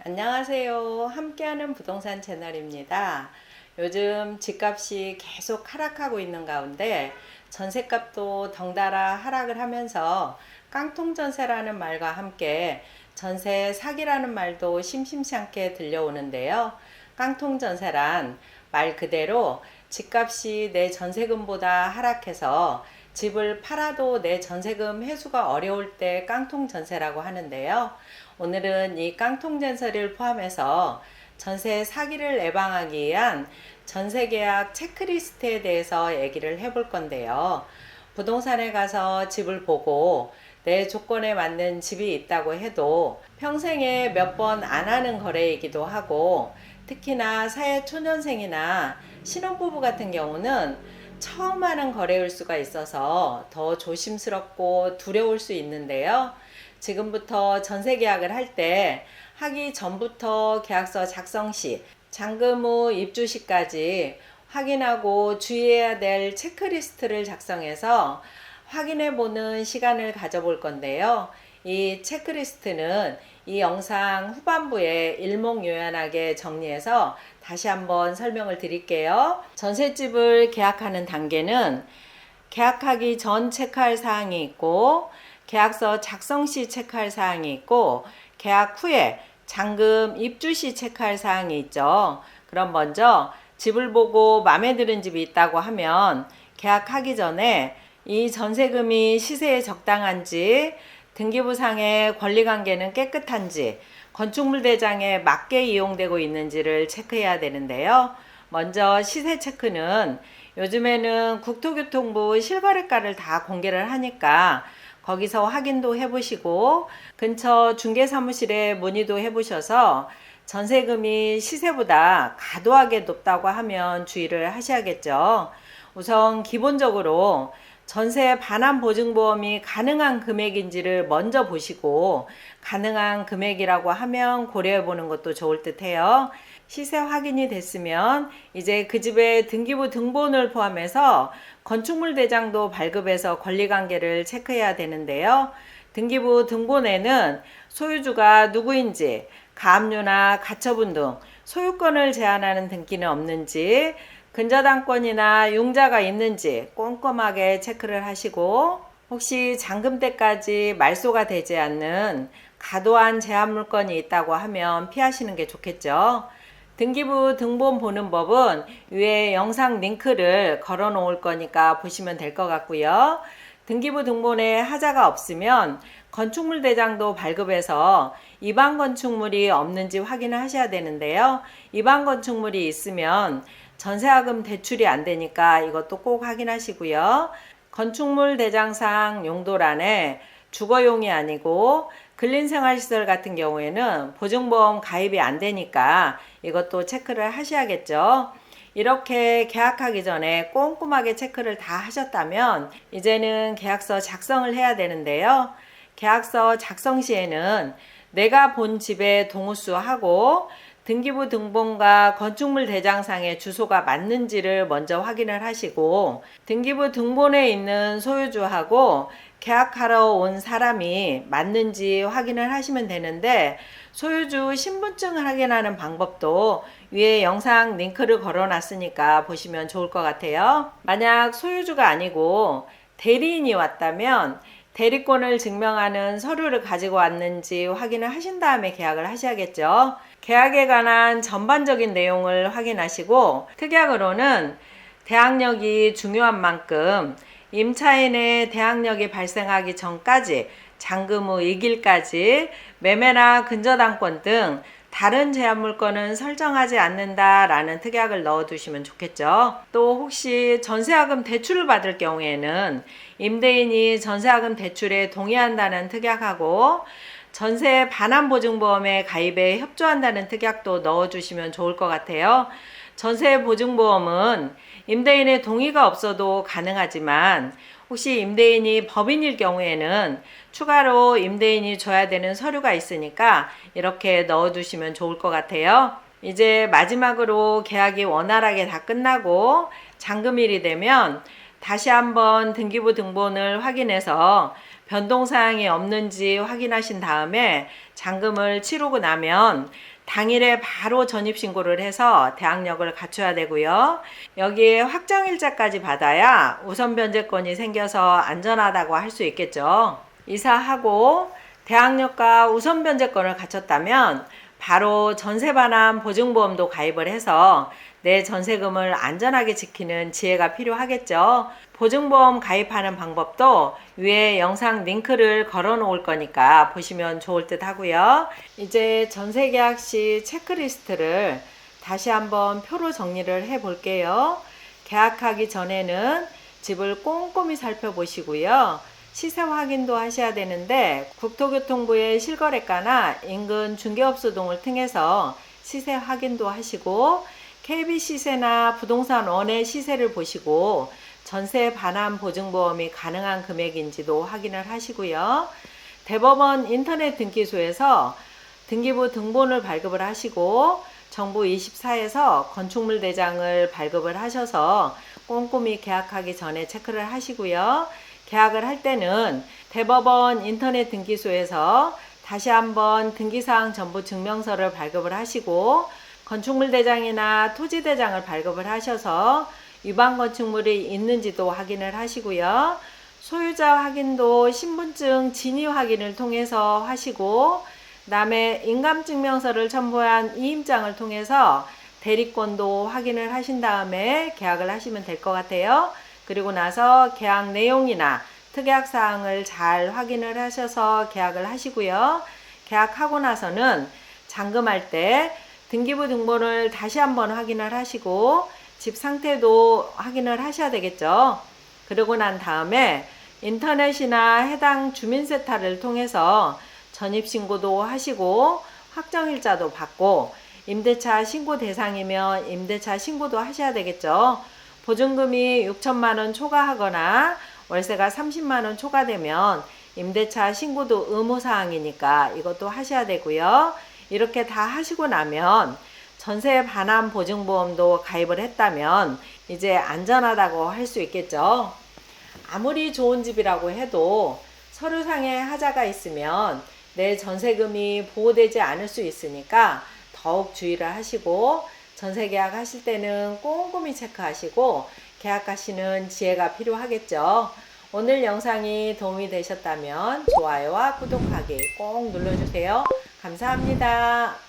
안녕하세요. 함께하는 부동산 채널입니다. 요즘 집값이 계속 하락하고 있는 가운데 전셋값도 덩달아 하락을 하면서 깡통전세라는 말과 함께 전세 사기라는 말도 심심치 않게 들려오는데요. 깡통전세란 말 그대로 집값이 내 전세금보다 하락해서 집을 팔아도 내 전세금 회수가 어려울 때 깡통전세라고 하는데요. 오늘은 이 깡통전세를 포함해서 전세 사기를 예방하기 위한 전세계약 체크리스트에 대해서 얘기를 해볼 건데요. 부동산에 가서 집을 보고 내 조건에 맞는 집이 있다고 해도 평생에 몇 번 안 하는 거래이기도 하고, 특히나 사회초년생이나 신혼부부 같은 경우는 처음 하는 거래일 수가 있어서 더 조심스럽고 두려울 수 있는데요. 지금부터 전세 계약을 할 때 하기 전부터 계약서 작성 시, 잔금 후 입주 시까지 확인하고 주의해야 될 체크리스트를 작성해서 확인해 보는 시간을 가져볼 건데요. 이 체크리스트는 이 영상 후반부에 일목요연하게 정리해서 다시 한번 설명을 드릴게요. 전셋집을 계약하는 단계는 계약하기 전 체크할 사항이 있고, 계약서 작성 시 체크할 사항이 있고, 계약 후에 잔금 입주 시 체크할 사항이 있죠. 그럼 먼저 집을 보고 마음에 드는 집이 있다고 하면 계약하기 전에 이 전세금이 시세에 적당한지, 등기부상의 권리관계는 깨끗한지, 건축물 대장에 맞게 이용되고 있는지를 체크해야 되는데요. 먼저 시세 체크는 요즘에는 국토교통부 실거래가를 다 공개를 하니까 거기서 확인도 해보시고, 근처 중개사무실에 문의도 해보셔서 전세금이 시세보다 과도하게 높다고 하면 주의를 하셔야겠죠. 우선 기본적으로 전세 반환 보증보험이 가능한 금액인지를 먼저 보시고, 가능한 금액이라고 하면 고려해 보는 것도 좋을 듯 해요. 시세 확인이 됐으면 이제 그 집의 등기부 등본을 포함해서 건축물 대장도 발급해서 권리관계를 체크해야 되는데요. 등기부 등본에는 소유주가 누구인지, 가압류나 가처분 등 소유권을 제한하는 등기는 없는지, 근저당권이나 융자가 있는지 꼼꼼하게 체크를 하시고, 혹시 잔금 때까지 말소가 되지 않는 과도한 제한 물건이 있다고 하면 피하시는 게 좋겠죠. 등기부 등본 보는 법은 위에 영상 링크를 걸어 놓을 거니까 보시면 될 것 같고요. 등기부 등본에 하자가 없으면 건축물 대장도 발급해서 입안 건축물이 없는지 확인을 하셔야 되는데요. 입안 건축물이 있으면 전세자금 대출이 안 되니까 이것도 꼭 확인하시고요. 건축물 대장상 용도란에 주거용이 아니고 근린생활시설 같은 경우에는 보증보험 가입이 안 되니까 이것도 체크를 하셔야겠죠. 이렇게 계약하기 전에 꼼꼼하게 체크를 다 하셨다면 이제는 계약서 작성을 해야 되는데요. 계약서 작성 시에는 내가 본 집의 동호수하고 등기부 등본과 건축물 대장상의 주소가 맞는지를 먼저 확인을 하시고, 등기부 등본에 있는 소유주하고 계약하러 온 사람이 맞는지 확인을 하시면 되는데, 소유주 신분증을 확인하는 방법도 위에 영상 링크를 걸어 놨으니까 보시면 좋을 것 같아요. 만약 소유주가 아니고 대리인이 왔다면 대리권을 증명하는 서류를 가지고 왔는지 확인을 하신 다음에 계약을 하셔야겠죠. 계약에 관한 전반적인 내용을 확인하시고, 특약으로는 대항력이 중요한 만큼 임차인의 대항력이 발생하기 전까지 잔금 후 2일까지 매매나 근저당권 등 다른 제한 물건은 설정하지 않는다라는 특약을 넣어두시면 좋겠죠. 또 혹시 전세자금 대출을 받을 경우에는 임대인이 전세자금 대출에 동의한다는 특약하고 전세 반환 보증보험에 가입에 협조한다는 특약도 넣어주시면 좋을 것 같아요. 전세 보증보험은 임대인의 동의가 없어도 가능하지만 혹시 임대인이 법인일 경우에는 추가로 임대인이 줘야 되는 서류가 있으니까 이렇게 넣어두시면 좋을 것 같아요. 이제 마지막으로 계약이 원활하게 다 끝나고 잔금일이 되면 다시 한번 등기부 등본을 확인해서 변동사항이 없는지 확인하신 다음에 잔금을 치르고 나면 당일에 바로 전입신고를 해서 대항력을 갖춰야 되고요. 여기에 확정일자까지 받아야 우선 변제권이 생겨서 안전하다고 할 수 있겠죠. 이사하고 대항력과 우선 변제권을 갖췄다면 바로 전세 반환 보증보험도 가입을 해서 내 전세금을 안전하게 지키는 지혜가 필요하겠죠. 보증보험 가입하는 방법도 위에 영상 링크를 걸어 놓을 거니까 보시면 좋을 듯 하고요. 이제 전세 계약 시 체크리스트를 다시 한번 표로 정리를 해 볼게요. 계약하기 전에는 집을 꼼꼼히 살펴보시고요. 시세 확인도 하셔야 되는데 국토교통부의 실거래가나 인근 중개업소 등을 통해서 시세 확인도 하시고 KB 시세나 부동산 원의 시세를 보시고 전세 반환 보증보험이 가능한 금액인지도 확인을 하시고요. 대법원 인터넷 등기소에서 등기부 등본을 발급을 하시고 정부 24에서 건축물 대장을 발급을 하셔서 꼼꼼히 계약하기 전에 체크를 하시고요. 계약을 할 때는 대법원 인터넷 등기소에서 다시 한번 등기사항 전부 증명서를 발급을 하시고 건축물 대장이나 토지 대장을 발급을 하셔서 위반 건축물이 있는지도 확인을 하시고요. 소유자 확인도 신분증 진위 확인을 통해서 하시고 그다음에 인감증명서를 첨부한 이임장을 통해서 대리권도 확인을 하신 다음에 계약을 하시면 될 것 같아요. 그리고 나서 계약 내용이나 특약 사항을 잘 확인을 하셔서 계약을 하시고요. 계약하고 나서는 잔금할 때 등기부 등본을 다시 한번 확인을 하시고 집 상태도 확인을 하셔야 되겠죠. 그러고 난 다음에 인터넷이나 해당 주민센터를 통해서 전입신고도 하시고 확정일자도 받고 임대차 신고 대상이면 임대차 신고도 하셔야 되겠죠. 보증금이 6천만 원 초과하거나 월세가 30만 원 초과되면 임대차 신고도 의무사항이니까 이것도 하셔야 되고요. 이렇게 다 하시고 나면 전세 반환 보증보험도 가입을 했다면 이제 안전하다고 할 수 있겠죠. 아무리 좋은 집이라고 해도 서류상에 하자가 있으면 내 전세금이 보호되지 않을 수 있으니까 더욱 주의를 하시고 전세 계약 하실 때는 꼼꼼히 체크하시고 계약하시는 지혜가 필요하겠죠. 오늘 영상이 도움이 되셨다면 좋아요와 구독하기 꼭 눌러주세요. 감사합니다.